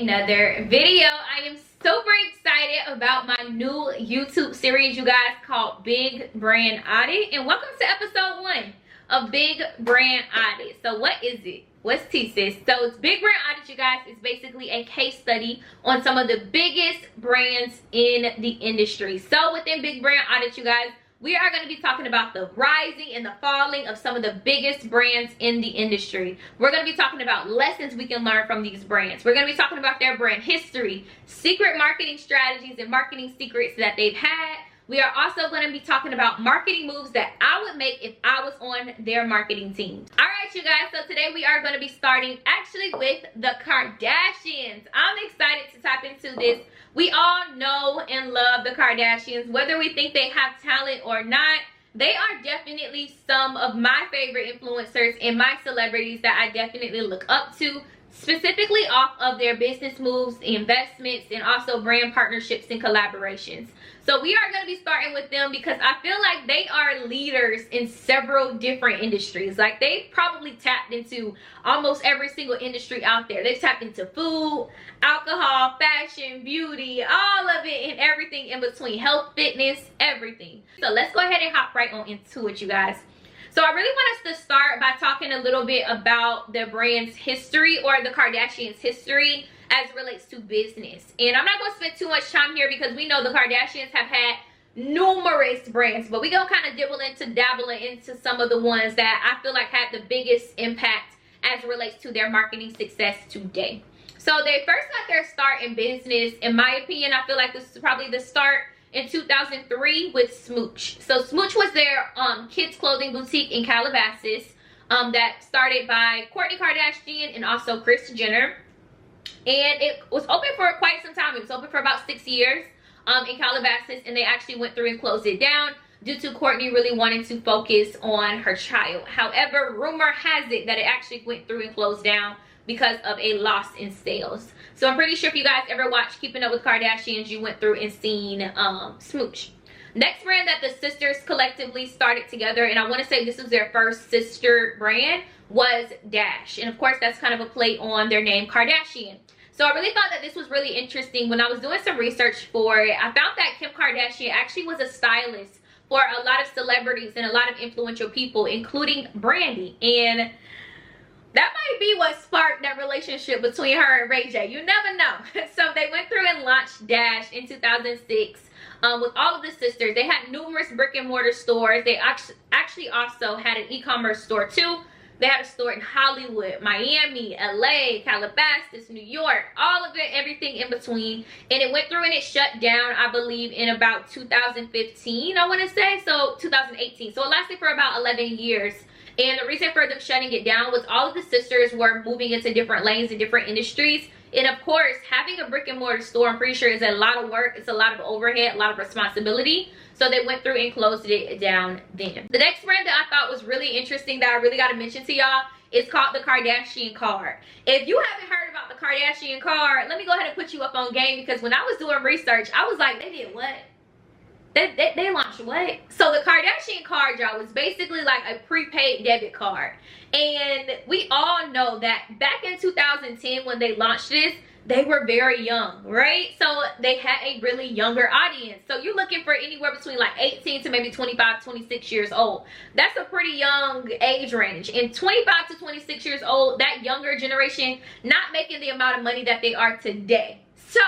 another video. I am super excited about my new YouTube series, you guys, called Big Brand Audit. And welcome to episode 1 of Big Brand Audit. So what is it? What's tea, sis? So it's Big Brand Audit, you guys. It's basically a case study on some of the biggest brands in the industry. So within Big Brand Audit, you guys, we are going to be talking about the rising and the falling of some of the biggest brands in the industry. We're going to be talking about lessons we can learn from these brands. We're going to be talking about their brand history, secret marketing strategies, and marketing secrets that they've had. We are also going to be talking about marketing moves that I would make if I was on their marketing team. All right, you guys, so today we are going to be starting actually with the Kardashians. I'm excited to tap into this. We all know and love the Kardashians, whether we think they have talent or not. They are definitely some of my favorite influencers and my celebrities that I definitely look up to, specifically off of their business moves, investments, and also brand partnerships and collaborations. So we are going to be starting with them because I feel like they are leaders in several different industries. Like, they've probably tapped into almost every single industry out there. They've tapped into food, alcohol, fashion, beauty, all of it and everything in between. Health, fitness, everything. So let's go ahead and hop right on into it, you guys. So I really want us to start by talking a little bit about the brand's history, or the Kardashians' history as it relates to business. And I'm not going to spend too much time here because we know the Kardashians have had numerous brands, but we're going to kind of dabble into some of the ones that I feel like had the biggest impact as it relates to their marketing success today. So they first got their start in business, in my opinion. I feel like this is probably the start in 2003 with Smooch. So Smooch was their kids clothing boutique in Calabasas that started by Kourtney Kardashian and also Kris Jenner. And it was open for quite some time. It was open for about 6 years in Calabasas, and they actually went through and closed it down due to Kourtney really wanting to focus on her child. However, rumor has it that it actually went through and closed down because of a loss in sales. So I'm pretty sure if you guys ever watched Keeping Up with Kardashians, you went through and seen Smooch. Next brand that the sisters collectively started together, and I want to say this was their first sister brand, was Dash. And of course, that's kind of a play on their name Kardashian. So I really thought that this was really interesting. When I was doing some research for it, I found that Kim Kardashian actually was a stylist for a lot of celebrities and a lot of influential people, including Brandy. And that might be what sparked that relationship between her and Ray J. You never know. So they went through and launched Dash in 2006 with all of the sisters. They had numerous brick and mortar stores. They actually also had an e-commerce store too. They had a store in Hollywood, Miami, LA, Calabasas, New York, all of it, everything in between. And it went through and it shut down, I believe, in about 2015, I want to say. So 2018. So it lasted for about 11 years. And the reason for them shutting it down was all of the sisters were moving into different lanes and different industries. And of course, having a brick and mortar store, I'm pretty sure, is a lot of work. It's a lot of overhead, a lot of responsibility. So they went through and closed it down then. The next brand that I thought was really interesting that I really got to mention to y'all is called the Kardashian card. If you haven't heard about the Kardashian card, let me go ahead and put you up on game, because when I was doing research, I was like, they did what? They launched what? So the Kardashian card, y'all, was basically like a prepaid debit card. And we all know that back in 2010 when they launched this, they were very young, right? So they had a really younger audience. So you're looking for anywhere between like 18 to maybe 25, 26 years old. That's a pretty young age range. And 25 to 26 years old, that younger generation, not making the amount of money that they are today. So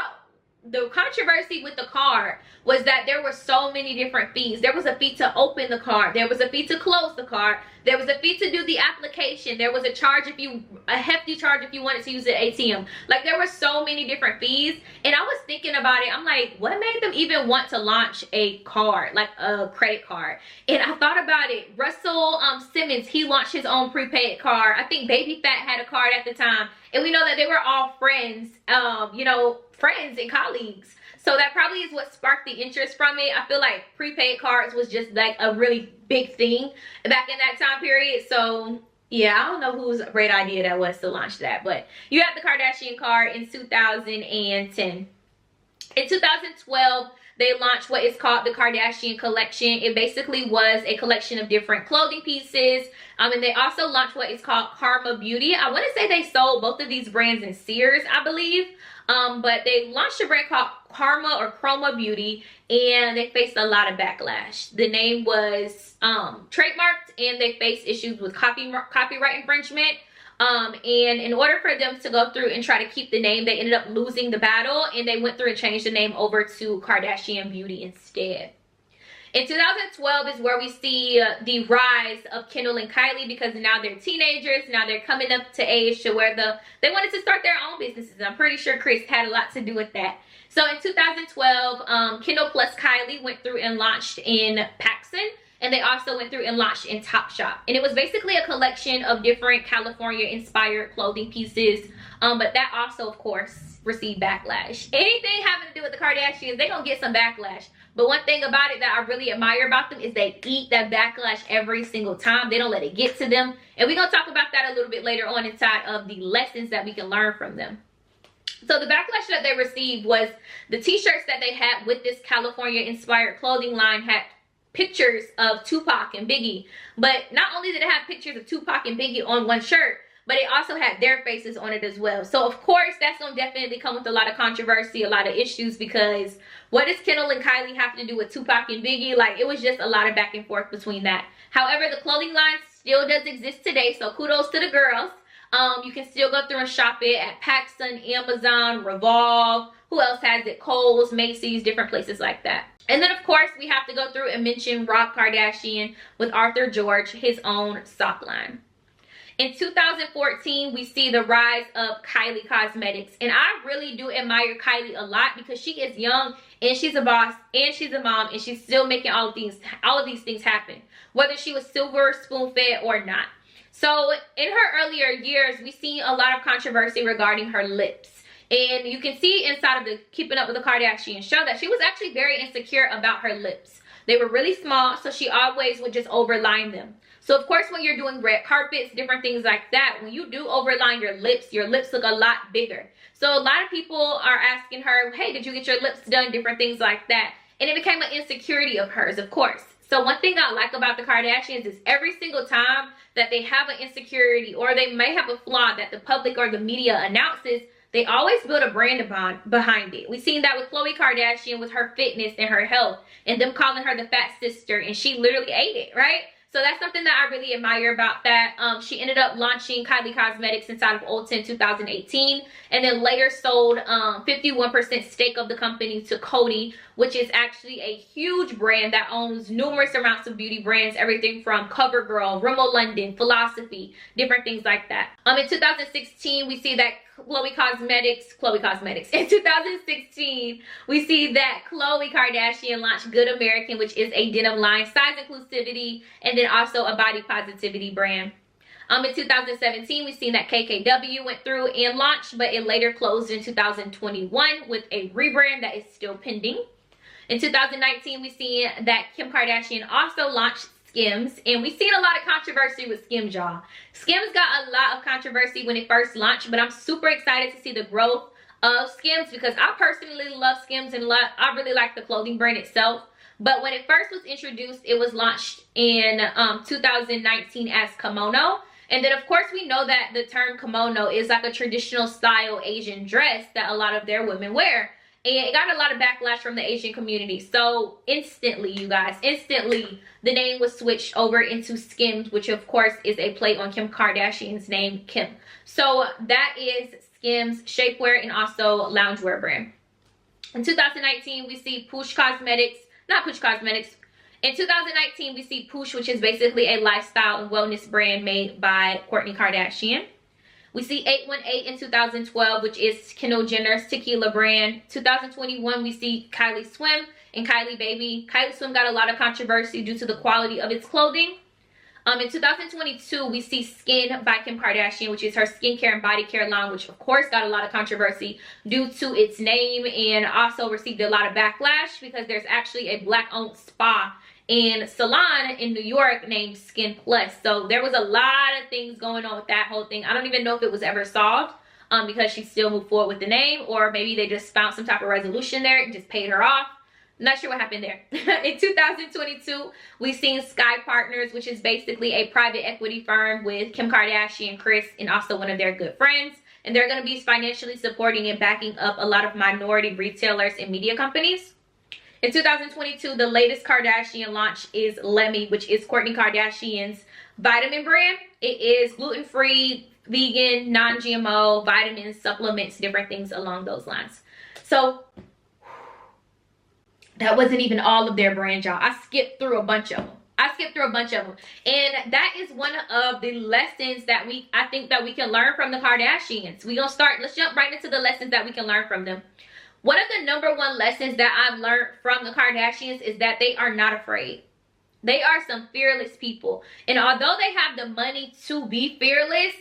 the controversy with the card was that there were so many different fees. There was a fee to open the card. There was a fee to close the card. There was a fee to do the application. There was a hefty charge if you wanted to use the ATM. Like, there were so many different fees. And I was thinking about it. I'm like, what made them even want to launch a card, like a credit card? And I thought about it. Russell Simmons, he launched his own prepaid card. I think Baby Fat had a card at the time. And we know that they were all friends, friends and colleagues. So that probably is what sparked the interest from it. I feel like prepaid cards was just like a really big thing back in that time period. So yeah, I don't know whose great idea that was to launch that. But you have the Kardashian card in 2010. In 2012, they launched what is called the Kardashian collection. It basically was a collection of different clothing pieces. And they also launched what is called Karma Beauty. I want to say they sold both of these brands in Sears, I believe. But they launched a brand called Karma or Chroma Beauty, and they faced a lot of backlash. The name was trademarked, and they faced issues with copyright infringement. And in order for them to go through and try to keep the name, they ended up losing the battle, and they went through and changed the name over to Kardashian Beauty instead. In 2012 is where we see the rise of Kendall and Kylie, because now they're teenagers. Now they're coming up to age to where they wanted to start their own businesses. I'm pretty sure Chris had a lot to do with that. So in 2012, Kendall plus Kylie went through and launched in Paxson, and they also went through and launched in Topshop. And it was basically a collection of different California-inspired clothing pieces. But that also, of course, received backlash. Anything having to do with the Kardashians, they're going to get some backlash. But one thing about it that I really admire about them is they eat that backlash every single time. They don't let it get to them. And we're going to talk about that a little bit later on inside of the lessons that we can learn from them. So the backlash that they received was the t-shirts that they had with this California-inspired clothing line had pictures of Tupac and Biggie. But not only did it have pictures of Tupac and Biggie on one shirt, but it also had their faces on it as well. So of course, that's going to definitely come with a lot of controversy, a lot of issues, because what does Kendall and Kylie have to do with Tupac and Biggie? Like, it was just a lot of back and forth between that. However, the clothing line still does exist today, so kudos to the girls. You can still go through and shop it at Paxson, Amazon, Revolve. Who else has it? Kohl's, Macy's, different places like that. And then, of course, we have to go through and mention Rob Kardashian with Arthur George, his own sock line. In 2014, we see the rise of Kylie Cosmetics. And I really do admire Kylie a lot, because she is young and she's a boss and she's a mom, and she's still making all of these things happen, whether she was silver spoon fed or not. So in her earlier years, we see a lot of controversy regarding her lips. And you can see inside of the Keeping Up with the Kardashians show that she was actually very insecure about her lips. They were really small, so she always would just overline them. So of course, when you're doing red carpets, different things like that, when you do overline your lips look a lot bigger. So a lot of people are asking her, hey, did you get your lips done? Different things like that. And it became an insecurity of hers, of course. So one thing I like about the Kardashians is every single time that they have an insecurity, or they may have a flaw that the public or the media announces, they always build a brand behind it. We've seen that with Khloe Kardashian with her fitness and her health, and them calling her the fat sister, and she literally ate it, right? So that's something that I really admire about that. She ended up launching Kylie Cosmetics inside of Ulta in 2018, and then later sold 51% stake of the company to Coty, which is actually a huge brand that owns numerous amounts of beauty brands, everything from CoverGirl, Rimmel London, Philosophy, different things like that. In 2016, we see that Khloe Cosmetics. In 2016, we see that Khloe Kardashian launched Good American, which is a denim line, size inclusivity, and then also a body positivity brand. In 2017, we've seen that KKW went through and launched, but it later closed in 2021 with a rebrand that is still pending. In 2019, we've seen that Kim Kardashian also launched Skims, and we've seen a lot of controversy with Skims, y'all. Skims got a lot of controversy when it first launched, but I'm super excited to see the growth of Skims, because I personally love Skims and I really like the clothing brand itself. But when it first was introduced, it was launched in 2019 as kimono. And then, of course, we know that the term kimono is like a traditional style Asian dress that a lot of their women wear. And it got a lot of backlash from the Asian community. So instantly, you guys, the name was switched over into Skims, which of course is a play on Kim Kardashian's name, Kim. So that is Skims shapewear and also loungewear brand. In 2019, we see Poosh Cosmetics, not Poosh Cosmetics. In 2019, we see Poosh, which is basically a lifestyle and wellness brand made by Kourtney Kardashian. We see 818 in 2012, which is Kendall Jenner's tequila brand. 2021, we see Kylie Swim and Kylie Baby. Kylie Swim got a lot of controversy due to the quality of its clothing. In 2022, we see Skin by Kim Kardashian, which is her skincare and body care line, which of course got a lot of controversy due to its name, and also received a lot of backlash because there's actually a Black-owned spa and salon in New York named Skin Plus. So there was a lot of things going on with that whole thing. I don't even know if it was ever solved because she still moved forward with the name, or maybe they just found some type of resolution there and just paid her off. Not sure what happened there. In 2022, we've seen Sky Partners, which is basically a private equity firm with Kim Kardashian, Kris, and also one of their good friends. and they're going to be financially supporting and backing up a lot of minority retailers and media companies. In 2022, the latest Kardashian launch is Lemme, which is Kourtney Kardashian's vitamin brand. It is gluten-free, vegan, non-GMO, vitamins, supplements, different things along those lines. So that wasn't even all of their brand, y'all. I skipped through a bunch of them. And that is one of the lessons that I think that we can learn from the Kardashians. Let's jump right into the lessons that we can learn from them. One of the number one lessons that I've learned from the Kardashians is that they are not afraid. They are some fearless people. And although they have the money to be fearless,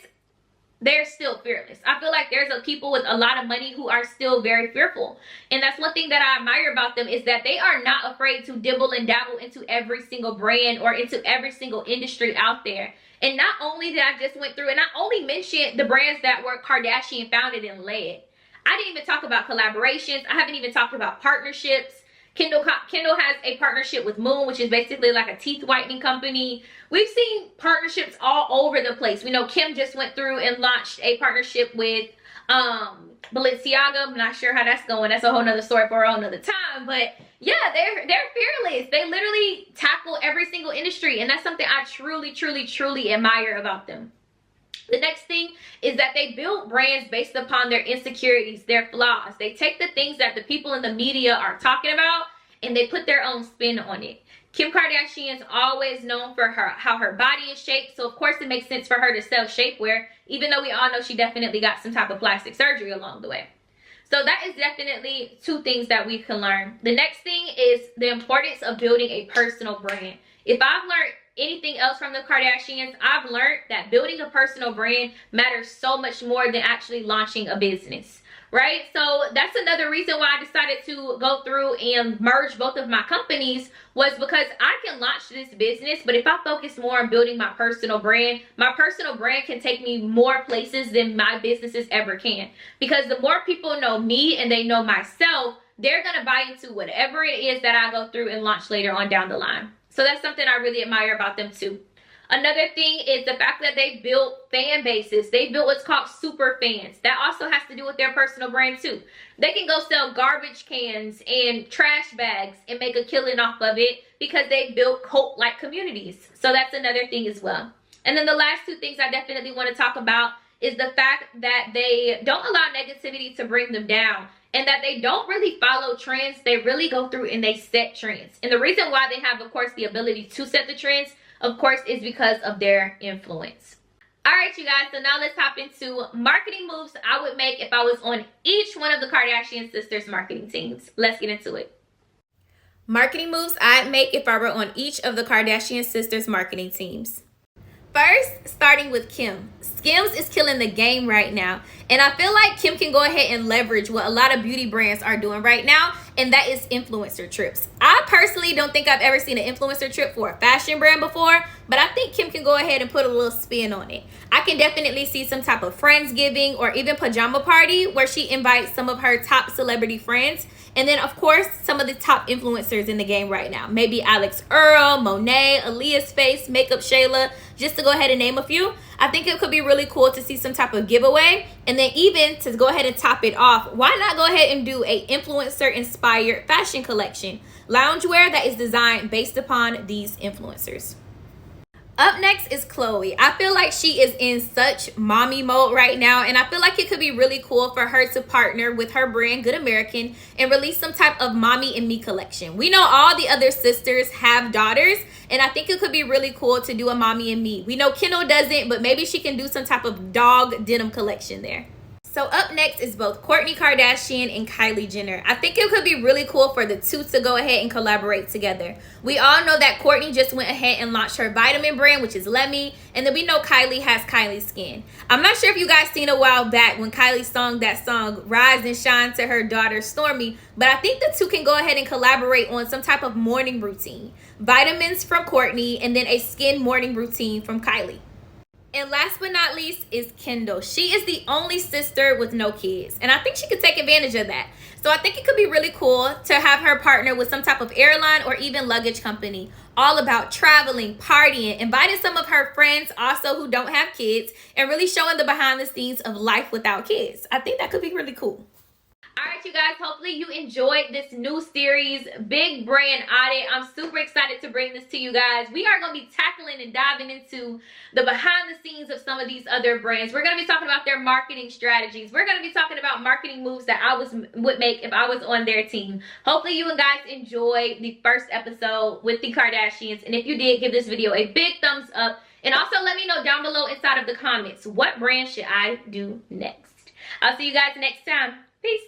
they're still fearless. I feel like there's people with a lot of money who are still very fearful. And that's one thing that I admire about them, is that they are not afraid to dibble and dabble into every single brand or into every single industry out there. And not only did I just went through and I only mentioned the brands that were Kardashian founded and led. I didn't even talk about collaborations. I haven't even talked about partnerships. Kendall has a partnership with Moon, which is basically like a teeth whitening company. We've seen partnerships all over the place. We know Kim just went through and launched a partnership with Balenciaga. I'm not sure how that's going. That's a whole nother story for a whole nother time. But yeah, they're fearless. They literally tackle every single industry. And that's something I truly admire about them. The next thing is that they build brands based upon their insecurities, their flaws. They take the things that the people in the media are talking about and they put their own spin on it. Kim Kardashian is always known for how her body is shaped. So, of course, it makes sense for her to sell shapewear, even though we all know she definitely got some type of plastic surgery along the way. So that is definitely two things that we can learn. The next thing is the importance of building a personal brand. If I've learned anything else from the Kardashians, I've learned that building a personal brand matters so much more than actually launching a business, right? So that's another reason why I decided to go through and merge both of my companies, was because I can launch this business, but if I focus more on building my personal brand can take me more places than my businesses ever can. Because the more people know me and they know myself, they're going to buy into whatever it is that I go through and launch later on down the line. So that's something I really admire about them too. Another thing is the fact that they built fan bases. They built what's called super fans. That also has to do with their personal brand too. They can go sell garbage cans and trash bags and make a killing off of it because they built cult-like communities. So that's another thing as well. And then the last two things I definitely want to talk about is the fact that they don't allow negativity to bring them down. And that they don't really follow trends. They really go through and they set trends. And the reason why they have, of course, the ability to set the trends, of course, is because of their influence. All right, you guys. So now let's hop into marketing moves I would make if I was on each one of the Kardashian sisters' marketing teams. Let's get into it. Marketing moves I'd make if I were on each of the Kardashian sisters' marketing teams. First, starting with Kim. Skims is killing the game right now. And I feel like Kim can go ahead and leverage what a lot of beauty brands are doing right now, and that is influencer trips. I personally don't think I've ever seen an influencer trip for a fashion brand before, but I think Kim can go ahead and put a little spin on it. I can definitely see some type of Friendsgiving or even pajama party where she invites some of her top celebrity friends. And then, of course, some of the top influencers in the game right now. Maybe Alex Earl, Monet, Aaliyah's Face, Makeup Shayla, just to go ahead and name a few. I think it could be really cool to see some type of giveaway. And then even to go ahead and top it off, why not go ahead and do a influencer-inspired fashion collection? Loungewear that is designed based upon these influencers. Up next is Khloe. I feel like she is in such mommy mode right now, and I feel like it could be really cool for her to partner with her brand Good American and release some type of mommy and me collection. We know all the other sisters have daughters, and I think it could be really cool to do a mommy and me. We know Kendall doesn't, but maybe she can do some type of dog denim collection there. So up next is both Kourtney Kardashian and Kylie Jenner. I think it could be really cool for the two to go ahead and collaborate together. We all know that Kourtney just went ahead and launched her vitamin brand, which is Lemme. And then we know Kylie has Kylie Skin. I'm not sure if you guys seen a while back when Kylie sung that song, Rise and Shine, to her daughter Stormi. But I think the two can go ahead and collaborate on some type of morning routine. Vitamins from Kourtney and then a skin morning routine from Kylie. And last but not least is Kendall. She is the only sister with no kids. And I think she could take advantage of that. So I think it could be really cool to have her partner with some type of airline or even luggage company. All about traveling, partying, inviting some of her friends also who don't have kids, and really showing the behind the scenes of life without kids. I think that could be really cool. All right, you guys, hopefully you enjoyed this new series, Big Brand Audit. I'm super excited to bring this to you guys. We are going to be tackling and diving into the behind the scenes of some of these other brands. We're going to be talking about their marketing strategies. We're going to be talking about marketing moves that I would make if I was on their team. Hopefully you guys enjoyed the first episode with the Kardashians. And if you did, give this video a big thumbs up. And also let me know down below inside of the comments, what brand should I do next? I'll see you guys next time. Peace.